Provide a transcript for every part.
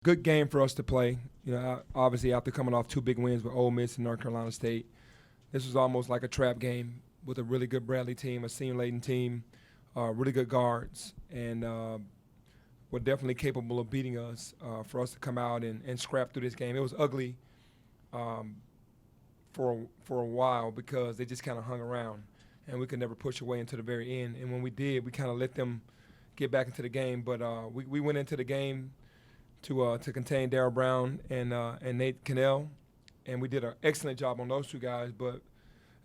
Good game for us to play. Obviously after coming off two big wins with Ole Miss and North Carolina State, this was almost like a trap game with a really good Bradley team, a senior-laden team, really good guards, and were definitely capable of beating us. For us to come out and scrap through this game, it was ugly for a while because they just kind of hung around, and we could never push away into the very end. And when we did, we kind of let them get back into the game. But we went into the game to contain Darryl Brown and Nate Cannell, and we did an excellent job on those two guys. But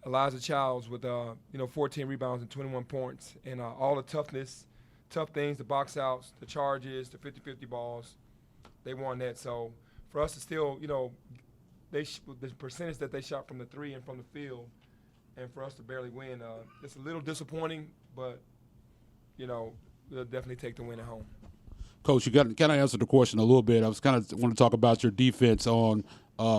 Elijah Childs with 14 rebounds and 21 points, and all the tough things, the box outs, the charges, the 50-50 balls, they won that. So for us to still, the percentage that they shot from the three and from the field, and for us to barely win, it's a little disappointing, but we'll definitely take the win at home. Coach, you kind of answered the question a little bit. I was kind of want to talk about your defense on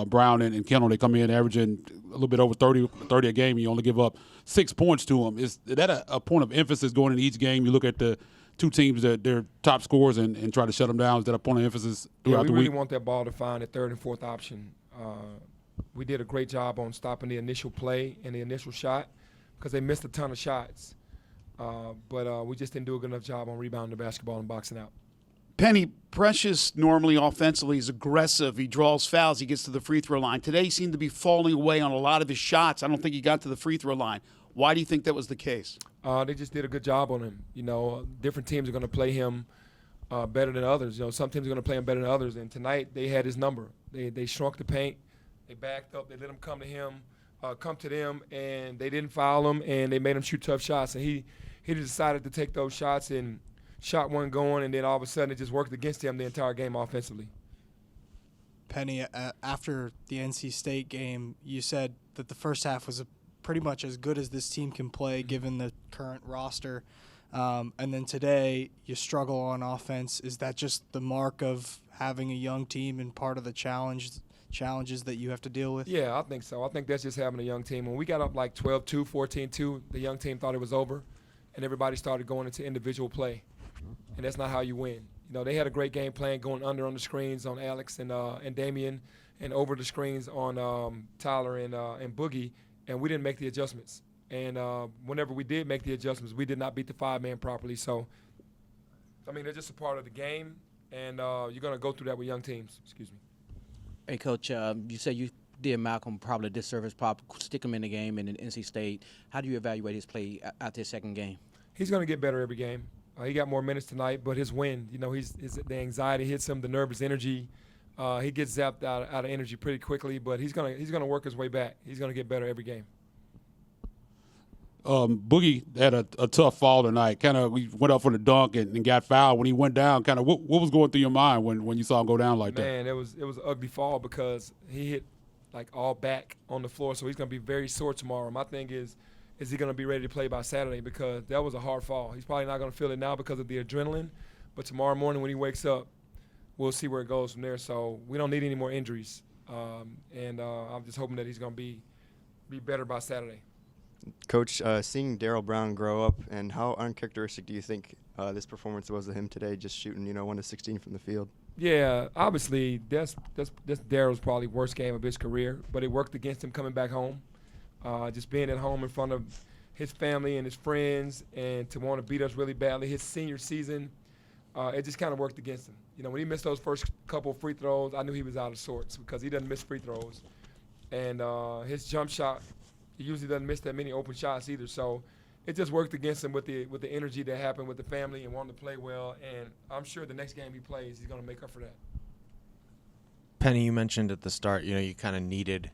Brown and Kendall. They come in averaging a little bit over 30 a game. You only give up 6 points to them. Is that a point of emphasis going into each game? You look at the two teams that they're top scorers and try to shut them down. Is that a point of emphasis throughout the week? We really want that ball to find a third and fourth option. We did a great job on stopping the initial play and the initial shot because they missed a ton of shots. But we just didn't do a good enough job on rebounding the basketball and boxing out. Penny, Precious normally offensively is aggressive. He draws fouls. He gets to the free throw line. Today he seemed to be falling away on a lot of his shots. I don't think he got to the free throw line. Why do you think that was the case? They just did a good job on him. Different teams are going to play him better than others. Some teams are going to play him better than others. And tonight they had his number. They shrunk the paint. They backed up. They let him come to him, come to them, and they didn't foul him, and they made him shoot tough shots. And he decided to take those shots and shot one going, and then all of a sudden it just worked against him the entire game offensively. Penny, after the NC State game, you said that the first half was pretty much as good as this team can play given the current roster. And then today you struggle on offense. Is that just the mark of having a young team and part of the challenges that you have to deal with? Yeah, I think so. I think that's just having a young team. When we got up like 12-2, 14-2, the young team thought it was over, and everybody started going into individual play. And that's not how you win. They had a great game plan going under on the screens on Alex and Damian, and over the screens on Tyler and Boogie, and we didn't make the adjustments. And whenever we did make the adjustments, we did not beat the five-man properly. So, they're just a part of the game, and you're going to go through that with young teams. Excuse me. Hey, Coach, you said you did Malcolm probably a disservice, stick him in the game and in NC State. How do you evaluate his play after his second game? He's going to get better every game. He got more minutes tonight, but his wind, the anxiety hits him, the nervous energy. He gets zapped out of energy pretty quickly, but he's gonna work his way back. He's gonna get better every game. Boogie had a tough fall tonight. Kind of, we went up for the dunk and got fouled. When he went down, kind of, what was going through your mind when you saw him go down like that? Man, it was an ugly fall because he hit like all back on the floor, so he's gonna be very sore tomorrow. My thing is he going to be ready to play by Saturday? Because that was a hard fall. He's probably not going to feel it now because of the adrenaline, but tomorrow morning when he wakes up, we'll see where it goes from there. So we don't need any more injuries, and I'm just hoping that he's going to be better by Saturday. Coach, seeing Darryl Brown grow up, and how uncharacteristic do you think this performance was of him today, just shooting 1 to 16 from the field? Yeah, obviously that's Darryl's probably worst game of his career, but it worked against him coming back home. Just being at home in front of his family and his friends, and to want to beat us really badly. His senior season, it just kind of worked against him. When he missed those first couple of free throws, I knew he was out of sorts because he doesn't miss free throws. And his jump shot, he usually doesn't miss that many open shots either. So it just worked against him with the energy that happened with the family and wanting to play well. And I'm sure the next game he plays, he's going to make up for that. Penny, you mentioned at the start, you kind of needed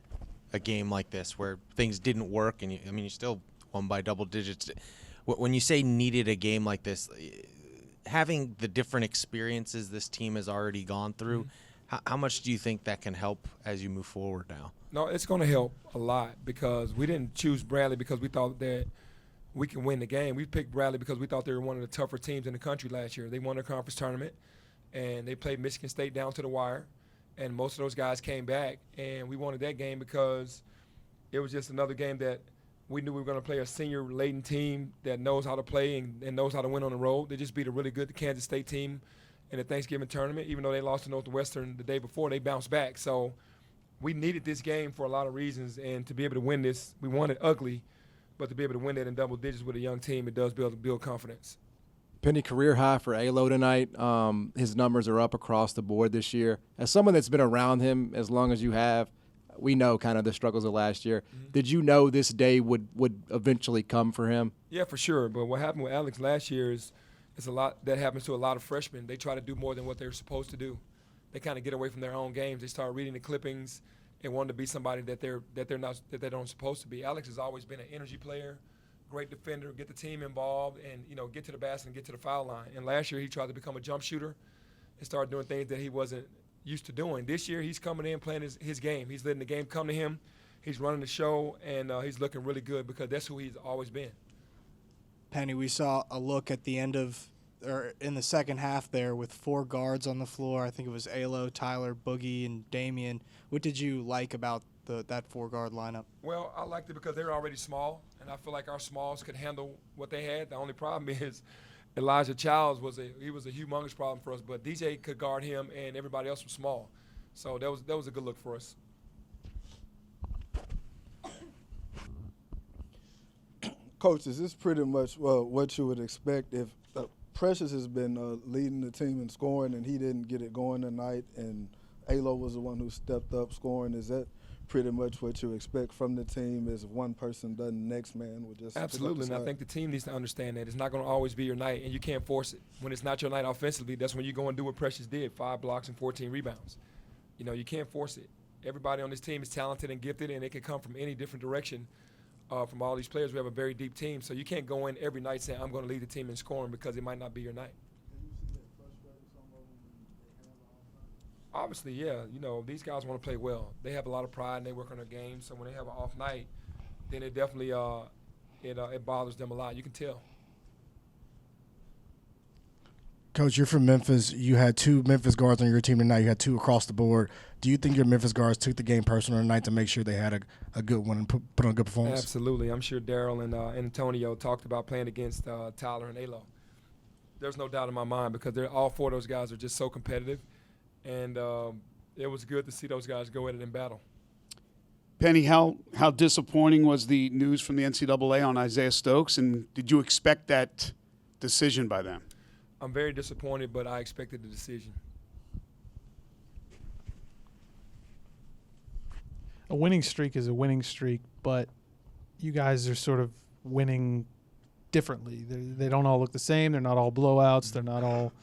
a game like this where things didn't work, and you still won by double digits. When you say needed a game like this, having the different experiences this team has already gone through, how much do you think that can help as you move forward now? No, it's going to help a lot because we didn't choose Bradley because we thought that we can win the game. We picked Bradley because we thought they were one of the tougher teams in the country last year. They won the conference tournament, and they played Michigan State down to the wire. And most of those guys came back, and we wanted that game because it was just another game that we knew we were going to play a senior-laden team that knows how to play and knows how to win on the road. They just beat a really good Kansas State team in the Thanksgiving tournament. Even though they lost to Northwestern the day before, they bounced back. So we needed this game for a lot of reasons, and to be able to win this, we won it ugly, but to be able to win it in double digits with a young team, it does build confidence. Penny, career high for Alo tonight. His numbers are up across the board this year. As someone that's been around him as long as you have, we know kind of the struggles of last year. Mm-hmm. Did you know this day would eventually come for him? Yeah, for sure. But what happened with Alex last year is a lot that happens to a lot of freshmen. They try to do more than what they're supposed to do. They kind of get away from their own games. They start reading the clippings and want to be somebody that they don't supposed to be. Alex has always been an energy player, great defender, get the team involved, and get to the basket and get to the foul line. And last year he tried to become a jump shooter and started doing things that he wasn't used to doing. This year he's coming in playing his game. He's letting the game come to him. He's running the show, and he's looking really good because that's who he's always been. Penny, we saw a look at the end of or in the second half there with 4 guards on the floor. I think it was Alo, Tyler, Boogie, and Damian. What did you like about that 4-guard lineup? Well, I liked it because they were already small, and I feel like our smalls could handle what they had. The only problem is Elijah Childs was a humongous problem for us, but DJ could guard him, and everybody else was small. So that was a good look for us. Coach, is this pretty much what you would expect if Precious has been leading the team in scoring and he didn't get it going tonight, and Alo was the one who stepped up scoring? Is that pretty much what you expect from the team? Is if one person doesn't, next man will just absolutely. And I think the team needs to understand that it's not going to always be your night, and you can't force it. When it's not your night offensively, that's when you go and do what Precious did: 5 blocks and 14 rebounds. You can't force it. Everybody on this team is talented and gifted, and it can come from any different direction. From all these players, we have a very deep team, so you can't go in every night saying I'm going to lead the team in scoring because it might not be your night. Obviously, yeah. These guys want to play well. They have a lot of pride and they work on their game. So when they have an off night, then it definitely it bothers them a lot. You can tell. Coach, you're from Memphis. You had 2 Memphis guards on your team tonight. You had 2 across the board. Do you think your Memphis guards took the game personal tonight to make sure they had a good one and put on a good performance? Absolutely. I'm sure Daryl and Antonio talked about playing against Tyler and Alo. There's no doubt in my mind because all 4 of those guys are just so competitive, and it was good to see those guys go at it in battle. Penny, how disappointing was the news from the NCAA on Isaiah Stokes, and did you expect that decision by them? I'm very disappointed, but I expected the decision. A winning streak is a winning streak, but you guys are sort of winning differently. They don't all look the same. They're not all blowouts. They're not all,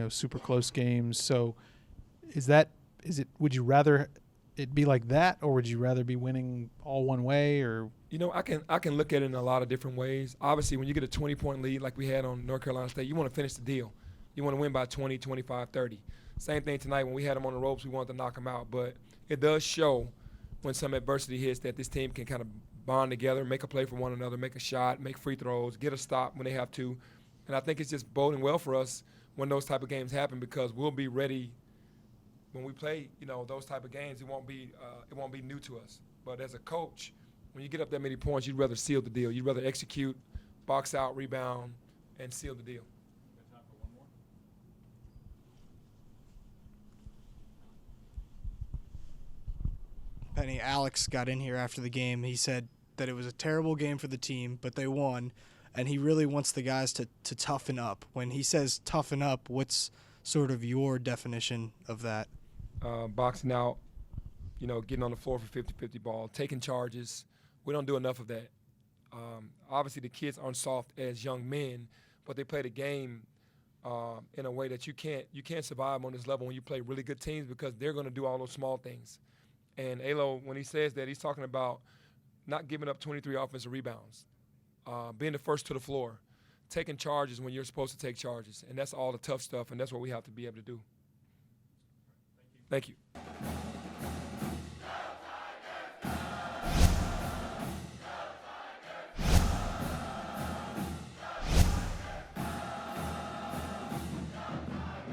super close games. So, would you rather it be like that, or would you rather be winning all one way? Or I can look at it in a lot of different ways. Obviously, when you get a 20-point lead like we had on North Carolina State, you want to finish the deal. You want to win by 20, 25, 30. Same thing tonight. When we had them on the ropes, we wanted to knock them out. But it does show when some adversity hits that this team can kind of bond together, make a play for one another, make a shot, make free throws, get a stop when they have to. And I think it's just boding well for us when those type of games happen because we'll be ready when we play, those type of games. It won't be new to us. But as a coach, when you get up that many points, you'd rather seal the deal. You'd rather execute, box out, rebound, and seal the deal. Time for one more. Penny, Alex got in here after the game. He said that it was a terrible game for the team, but they won, and he really wants the guys to toughen up. When he says toughen up, what's sort of your definition of that? Boxing out, getting on the floor for 50-50 ball, taking charges. We don't do enough of that. Obviously, the kids aren't soft as young men, but they play the game in a way that you can't survive on this level when you play really good teams because they're going to do all those small things. And Alo, when he says that, he's talking about not giving up 23 offensive rebounds, being the first to the floor, taking charges when you're supposed to take charges. And that's all the tough stuff, and that's what we have to be able to do. Thank you.